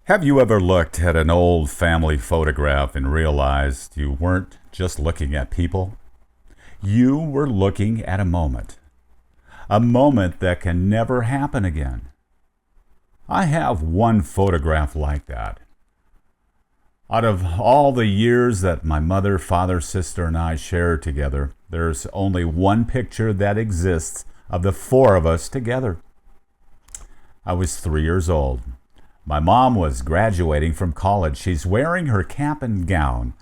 Have you ever looked at an old family photograph and realized you weren't just looking at people? You were looking at a moment that can never happen again. I have one photograph like that. Out of all the years that my mother, father, sister, and I shared together, there's only one picture that exists of the four of us together. I was 3 years old. My mom was graduating from college. She's wearing her cap and gown.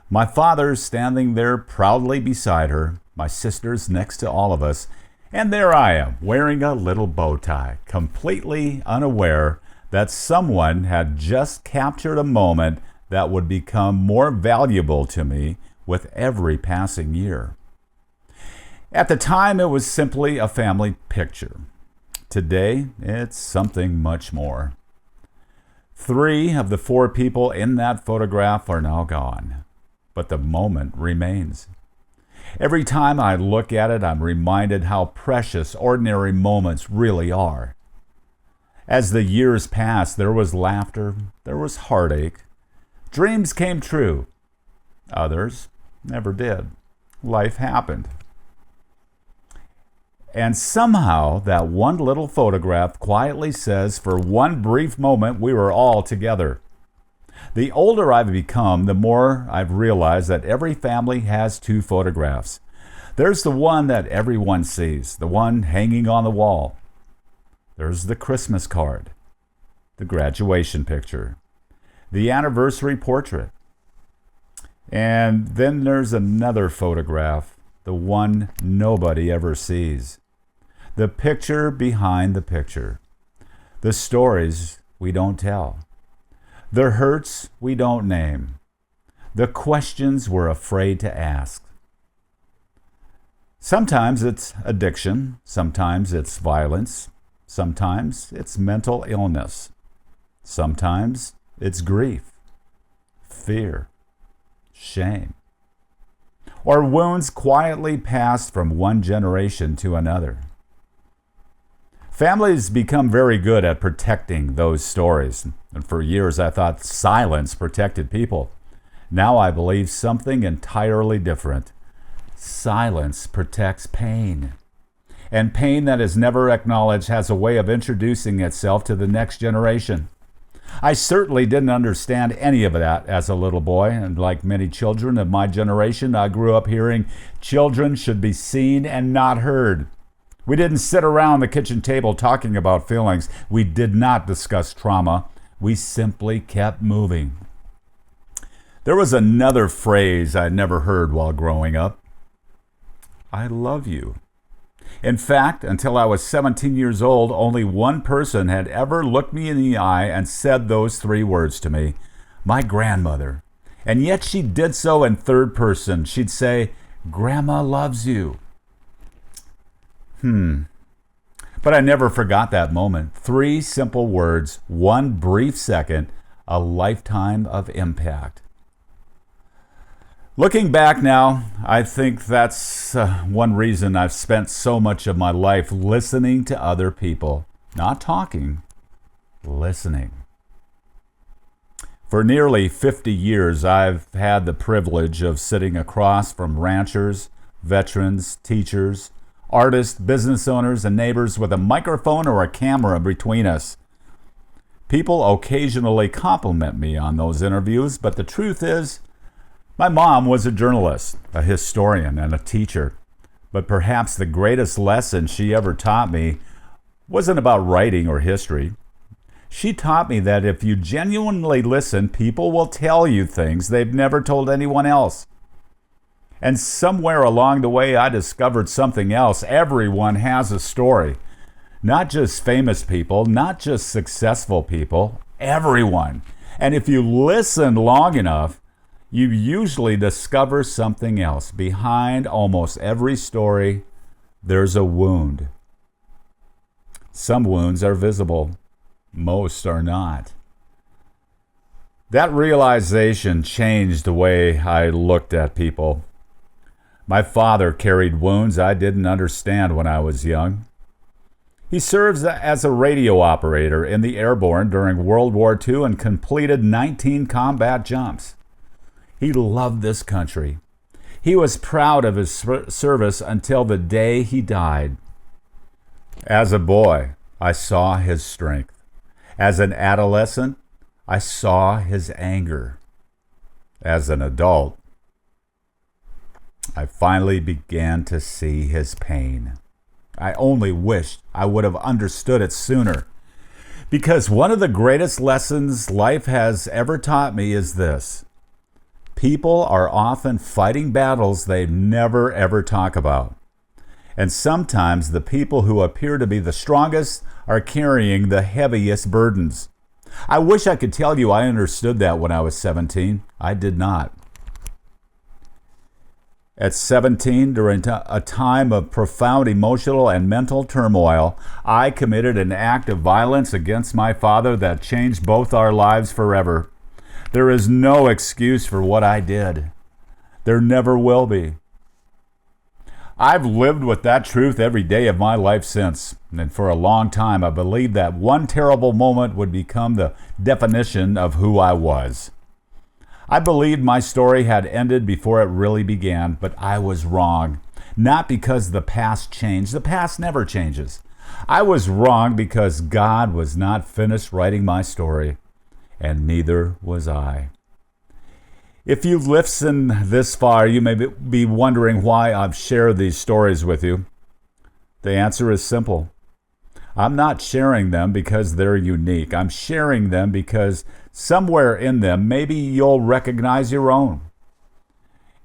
My father's standing there proudly beside her. My sister's next to all of us. And there I am, wearing a little bow tie, completely unaware that someone had just captured a moment that would become more valuable to me with every passing year. At the time, it was simply a family picture. Today, it's something much more. 3 of the 4 people in that photograph are now gone, but the moment remains. Every time I look at it, I'm reminded how precious ordinary moments really are. As the years passed, there was laughter, there was heartache. Dreams came true. Others never did. Life happened. And somehow that one little photograph quietly says, for one brief moment, we were all together. The older I've become, the more I've realized that every family has 2 photographs. There's the one that everyone sees, the one hanging on the wall. There's the Christmas card, the graduation picture, the anniversary portrait. And then there's another photograph, the one nobody ever sees. The picture behind the picture. The stories we don't tell. The hurts we don't name. The questions we're afraid to ask. Sometimes it's addiction. Sometimes it's violence. Sometimes it's mental illness. Sometimes it's grief, fear, shame, or wounds quietly passed from one generation to another. Families become very good at protecting those stories. And for years I thought silence protected people. Now I believe something entirely different. Silence protects pain. And pain that is never acknowledged has a way of introducing itself to the next generation. I certainly didn't understand any of that as a little boy, and like many children of my generation, I grew up hearing children should be seen and not heard. We didn't sit around the kitchen table talking about feelings. We did not discuss trauma. We simply kept moving. There was another phrase I'd never heard while growing up. I love you. In fact, until I was 17 years old, only one person had ever looked me in the eye and said those 3 words to me, my grandmother. And yet she did so in third person. She'd say, Grandma loves you. But I never forgot that moment. 3 simple words, 1 brief second, a lifetime of impact. Looking back now, I think that's one reason I've spent so much of my life listening to other people. Not talking, listening. For nearly 50 years, I've had the privilege of sitting across from ranchers, veterans, teachers, artists, business owners, and neighbors with a microphone or a camera between us. People occasionally compliment me on those interviews, but the truth is, my mom was a journalist, a historian, and a teacher. But perhaps the greatest lesson she ever taught me wasn't about writing or history. She taught me that if you genuinely listen, people will tell you things they've never told anyone else. And somewhere along the way, I discovered something else. Everyone has a story. Not just famous people, not just successful people, everyone. And if you listen long enough, you usually discover something else. Behind almost every story, there's a wound. Some wounds are visible. Most are not. That realization changed the way I looked at people. My father carried wounds I didn't understand when I was young. He serves as a radio operator in the airborne during World War II and completed 19 combat jumps. He loved this country. He was proud of his service until the day he died. As a boy, I saw his strength. As an adolescent, I saw his anger. As an adult, I finally began to see his pain. I only wished I would have understood it sooner. Because one of the greatest lessons life has ever taught me is this: people are often fighting battles they never ever talk about. And sometimes the people who appear to be the strongest are carrying the heaviest burdens. I wish I could tell you I understood that when I was 17. I did not. At 17, during a time of profound emotional and mental turmoil, I committed an act of violence against my father that changed both our lives forever. There is no excuse for what I did. There never will be. I've lived with that truth every day of my life since, and for a long time I believed that one terrible moment would become the definition of who I was. I believed my story had ended before it really began, but I was wrong. Not because the past changed. The past never changes. I was wrong because God was not finished writing my story, and neither was I. If you've listened this far, you may be wondering why I've shared these stories with you. The answer is simple. I'm not sharing them because they're unique. I'm sharing them because somewhere in them, maybe you'll recognize your own.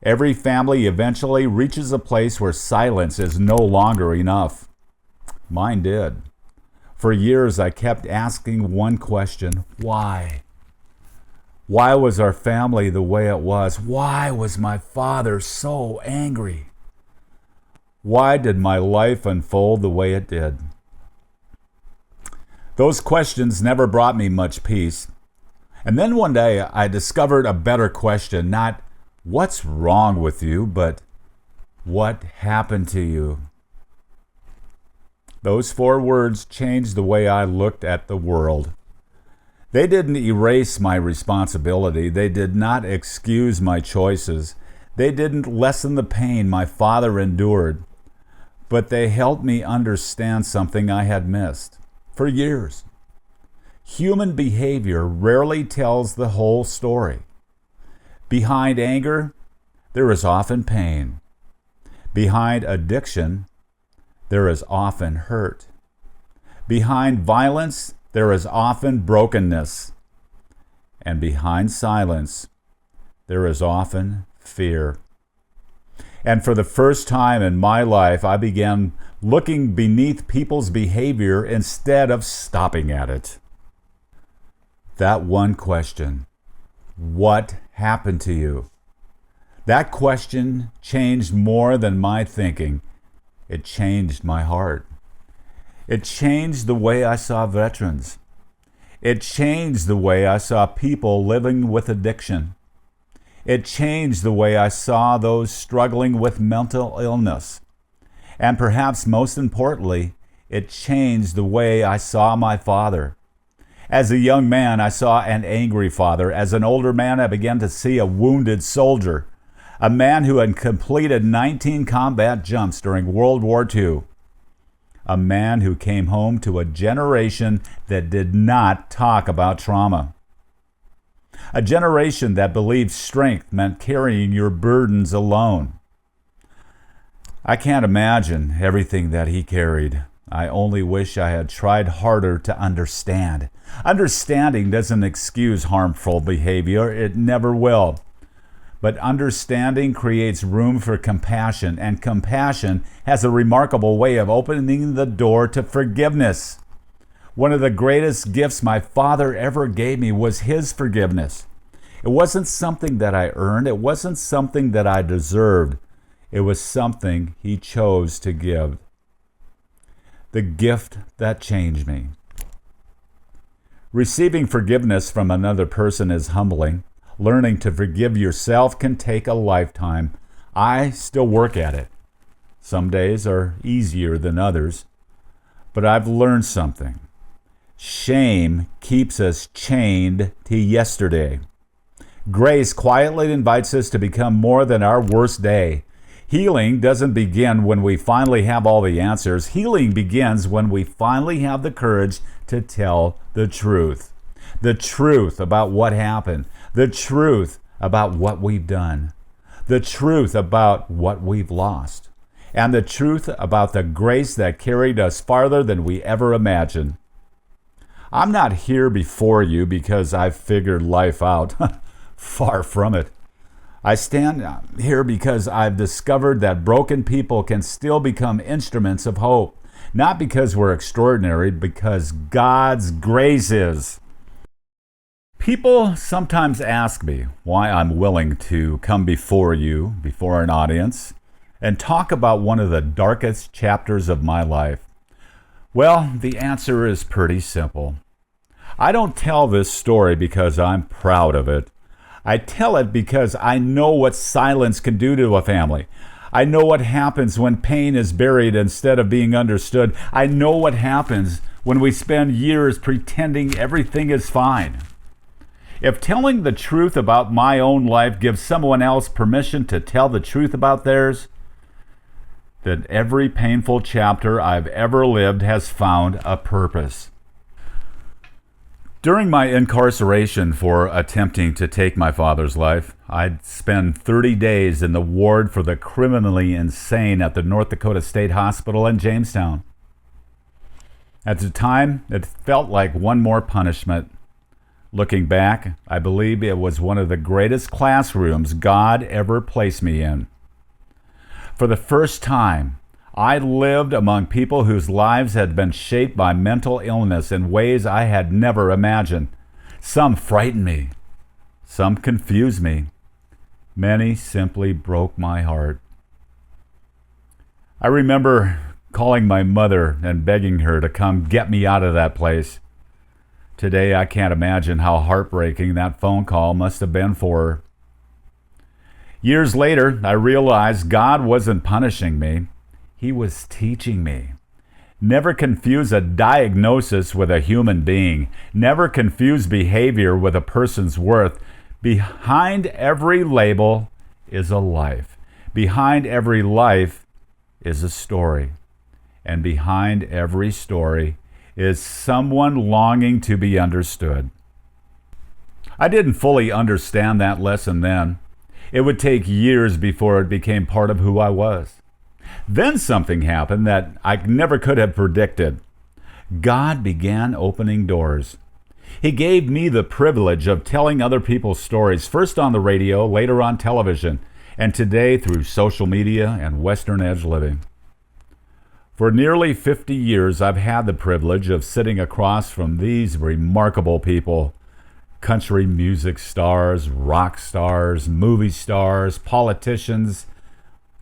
Every family eventually reaches a place where silence is no longer enough. Mine did. For years, I kept asking one question: why? Why was our family the way it was? Why was my father so angry? Why did my life unfold the way it did? Those questions never brought me much peace. And then one day I discovered a better question, not what's wrong with you, but what happened to you? Those 4 words changed the way I looked at the world. They didn't erase my responsibility. They did not excuse my choices. They didn't lessen the pain my father endured. But they helped me understand something I had missed for years. Human behavior rarely tells the whole story. Behind anger, there is often pain. Behind addiction, there is often hurt. Behind violence, there is often brokenness. And behind silence, there is often fear. And for the first time in my life, I began looking beneath people's behavior instead of stopping at it. That one question, what happened to you? That question changed more than my thinking. It changed my heart. It changed the way I saw veterans. It changed the way I saw people living with addiction. It changed the way I saw those struggling with mental illness. And perhaps most importantly, it changed the way I saw my father. As a young man, I saw an angry father. As an older man, I began to see a wounded soldier, a man who had completed 19 combat jumps during World War II, a man who came home to a generation that did not talk about trauma, a generation that believed strength meant carrying your burdens alone. I can't imagine everything that he carried. I only wish I had tried harder to understand. Understanding doesn't excuse harmful behavior. It never will. But understanding creates room for compassion, and compassion has a remarkable way of opening the door to forgiveness. One of the greatest gifts my father ever gave me was his forgiveness. It wasn't something that I earned. It wasn't something that I deserved. It was something he chose to give. The gift that changed me. Receiving forgiveness from another person is humbling. Learning to forgive yourself can take a lifetime. I still work at it. Some days are easier than others. but I've learned something. Shame keeps us chained to yesterday. Grace quietly invites us to become more than our worst day. Healing doesn't begin when we finally have all the answers. Healing begins when we finally have the courage to tell the truth. The truth about what happened. The truth about what we've done. The truth about what we've lost. And the truth about the grace that carried us farther than we ever imagined. I'm not here before you because I've figured life out. Far from it. I stand here because I've discovered that broken people can still become instruments of hope. Not because we're extraordinary, because God's grace is. People sometimes ask me why I'm willing to come before you, before an audience, and talk about one of the darkest chapters of my life. Well, the answer is pretty simple. I don't tell this story because I'm proud of it. I tell it because I know what silence can do to a family. I know what happens when pain is buried instead of being understood. I know what happens when we spend years pretending everything is fine. If telling the truth about my own life gives someone else permission to tell the truth about theirs, then every painful chapter I've ever lived has found a purpose. During my incarceration for attempting to take my father's life, I'd spend 30 days in the ward for the criminally insane at the North Dakota State Hospital in Jamestown. At the time, it felt like one more punishment. Looking back, I believe it was one of the greatest classrooms God ever placed me in. For the first time, I lived among people whose lives had been shaped by mental illness in ways I had never imagined. Some frightened me. Some confused me. Many simply broke my heart. I remember calling my mother and begging her to come get me out of that place. Today, I can't imagine how heartbreaking that phone call must have been for her. Years later, I realized God wasn't punishing me. He was teaching me. Never confuse a diagnosis with a human being. Never confuse behavior with a person's worth. Behind every label is a life. Behind every life is a story. And behind every story is someone longing to be understood. I didn't fully understand that lesson then. It would take years before it became part of who I was. Then something happened that I never could have predicted. God began opening doors. He gave me the privilege of telling other people's stories, first on the radio, later on television, and today through social media and Western Edge living. For nearly 50 years, I've had the privilege of sitting across from these remarkable people. Country music stars, rock stars, movie stars, politicians,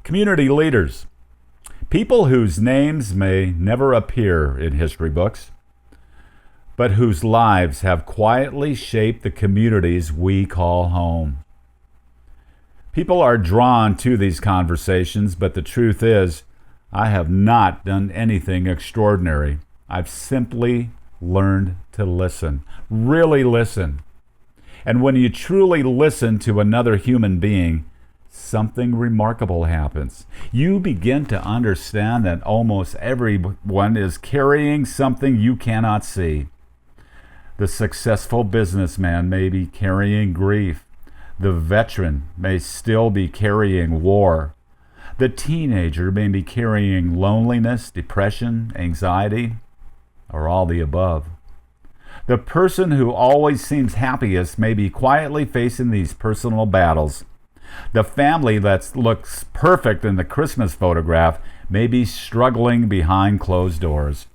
community leaders. People whose names may never appear in history books, but whose lives have quietly shaped the communities we call home. People are drawn to these conversations, but the truth is, I have not done anything extraordinary. I've simply learned to listen, really listen. And when you truly listen to another human being, something remarkable happens. You begin to understand that almost everyone is carrying something you cannot see. The successful businessman may be carrying grief. The veteran may still be carrying war. The teenager may be carrying loneliness, depression, anxiety, or all the above. The person who always seems happiest may be quietly facing these personal battles. The family that looks perfect in the Christmas photograph may be struggling behind closed doors.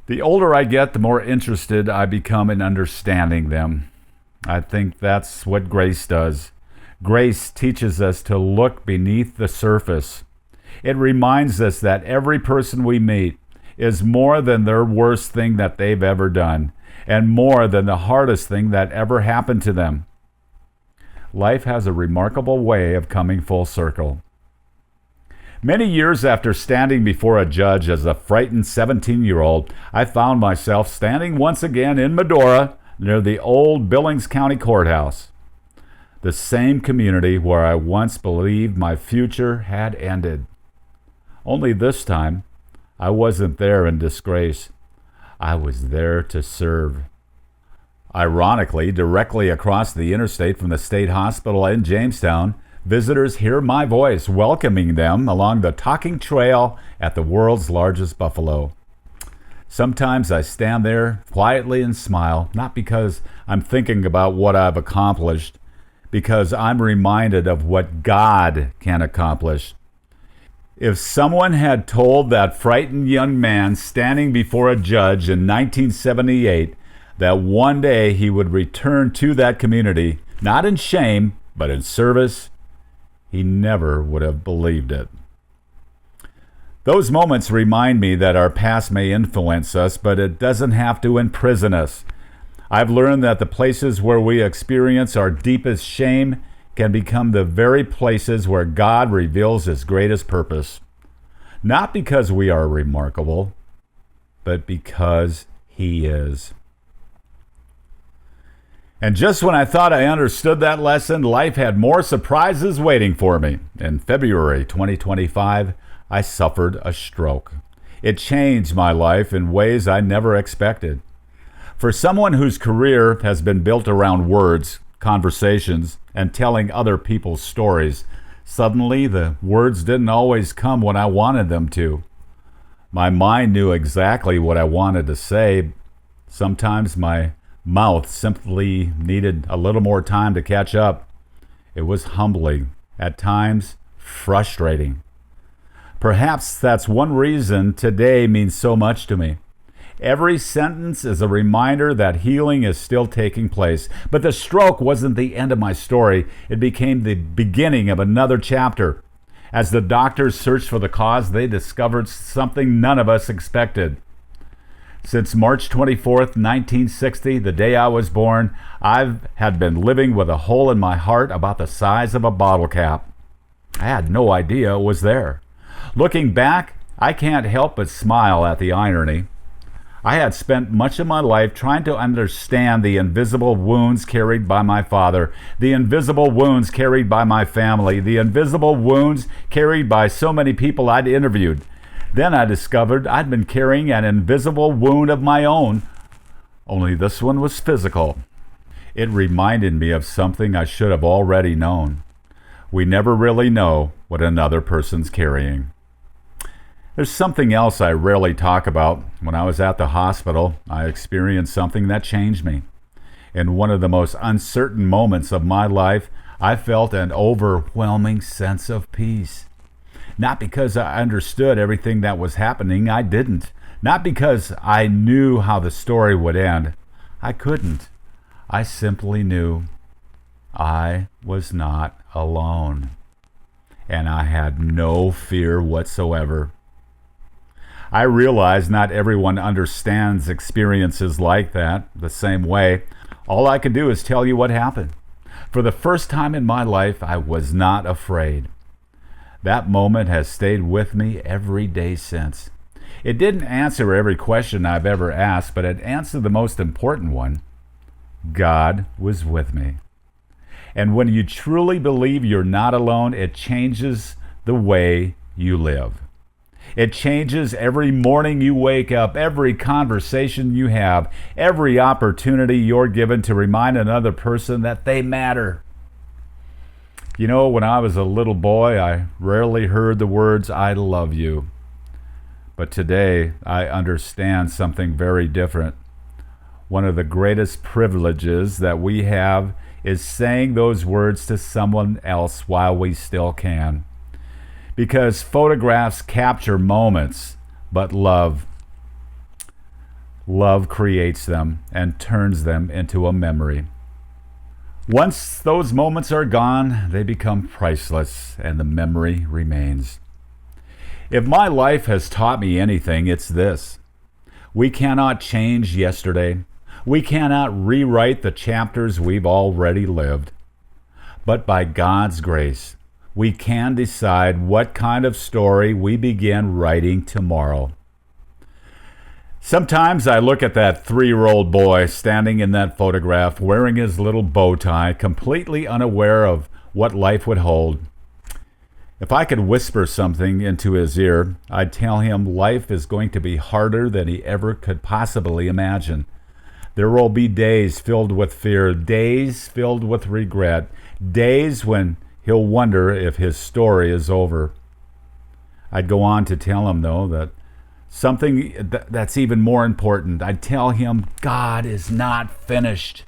The older I get, the more interested I become in understanding them. I think that's what grace does. Grace teaches us to look beneath the surface. It reminds us that every person we meet is more than their worst thing that they've ever done, and more than the hardest thing that ever happened to them. Life has a remarkable way of coming full circle. Many years after standing before a judge as a frightened 17-year-old, I found myself standing once again in Medora near the old Billings County Courthouse, the same community where I once believed my future had ended. Only this time, I wasn't there in disgrace. I was there to serve. Ironically, directly across the interstate from the state hospital in Jamestown, visitors hear my voice welcoming them along the talking trail at the world's largest buffalo. Sometimes I stand there quietly and smile, not because I'm thinking about what I've accomplished, because I'm reminded of what God can accomplish. If someone had told that frightened young man standing before a judge in 1978 that one day he would return to that community, not in shame, but in service, he never would have believed it. Those moments remind me that our past may influence us, but it doesn't have to imprison us. I've learned that the places where we experience our deepest shame can become the very places where God reveals His greatest purpose. Not because we are remarkable, but because He is. And just when I thought I understood that lesson, life had more surprises waiting for me. In February 2025, I suffered a stroke. It changed my life in ways I never expected. For someone whose career has been built around words, conversations, and telling other people's stories, suddenly the words didn't always come when I wanted them to. My mind knew exactly what I wanted to say. Sometimes my mouth simply needed a little more time to catch up. It was humbling, at times frustrating. Perhaps that's one reason today means so much to me. Every sentence is a reminder that healing is still taking place. But the stroke wasn't the end of my story. It became the beginning of another chapter. As the doctors searched for the cause, they discovered something none of us expected. Since March 24th, 1960, the day I was born, I had been living with a hole in my heart about the size of a bottle cap. I had no idea it was there. Looking back, I can't help but smile at the irony. I had spent much of my life trying to understand the invisible wounds carried by my father, the invisible wounds carried by my family, the invisible wounds carried by so many people I'd interviewed. Then I discovered I'd been carrying an invisible wound of my own, only this one was physical. It reminded me of something I should have already known. We never really know what another person's carrying. There's something else I rarely talk about. When I was at the hospital, I experienced something that changed me. In one of the most uncertain moments of my life, I felt an overwhelming sense of peace. Not because I understood everything that was happening, I didn't. Not because I knew how the story would end. I couldn't. I simply knew I was not alone. And I had no fear whatsoever. I realize not everyone understands experiences like that the same way. All I can do is tell you what happened. For the first time in my life, I was not afraid. That moment has stayed with me every day since. It didn't answer every question I've ever asked, but it answered the most important one. God was with me. And when you truly believe you're not alone, it changes the way you live. It changes every morning you wake up, every conversation you have, every opportunity you're given to remind another person that they matter. You know, when I was a little boy, I rarely heard the words, "I love you." But today, I understand something very different. One of the greatest privileges that we have is saying those words to someone else while we still can. Because photographs capture moments, but love creates them and turns them into a memory. Once those moments are gone, they become priceless and the memory remains. If my life has taught me anything, it's this. We cannot change yesterday. We cannot rewrite the chapters we've already lived. But by God's grace, we can decide what kind of story we begin writing tomorrow. Sometimes I look at that 3-year-old boy standing in that photograph, wearing his little bow tie, completely unaware of what life would hold. If I could whisper something into his ear, I'd tell him life is going to be harder than he ever could possibly imagine. There will be days filled with fear, days filled with regret, days when he'll wonder if his story is over. I'd go on to tell him, though, that something that's even more important. I'd tell him God is not finished.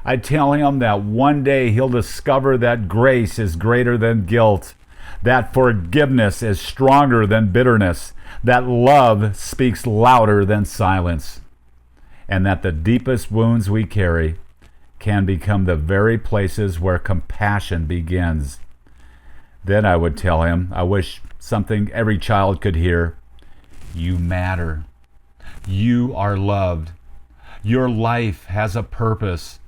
I'd tell him that one day he'll discover that grace is greater than guilt, that forgiveness is stronger than bitterness, that love speaks louder than silence, and that the deepest wounds we carry can become the very places where compassion begins. Then I would tell him, I wish something every child could hear: you matter. You are loved. Your life has a purpose.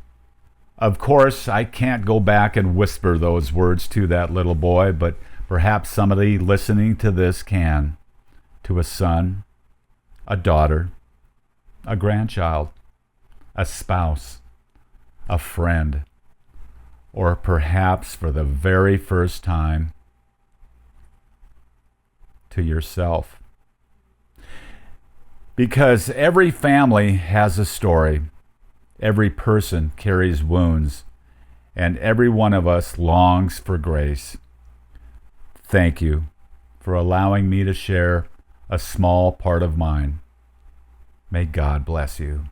Of course, I can't go back and whisper those words to that little boy, but perhaps somebody listening to this can. To a son, a daughter, a grandchild, a spouse, a friend, or perhaps for the very first time, to yourself. Because every family has a story, every person carries wounds, and every one of us longs for grace. Thank you for allowing me to share a small part of mine. May God bless you.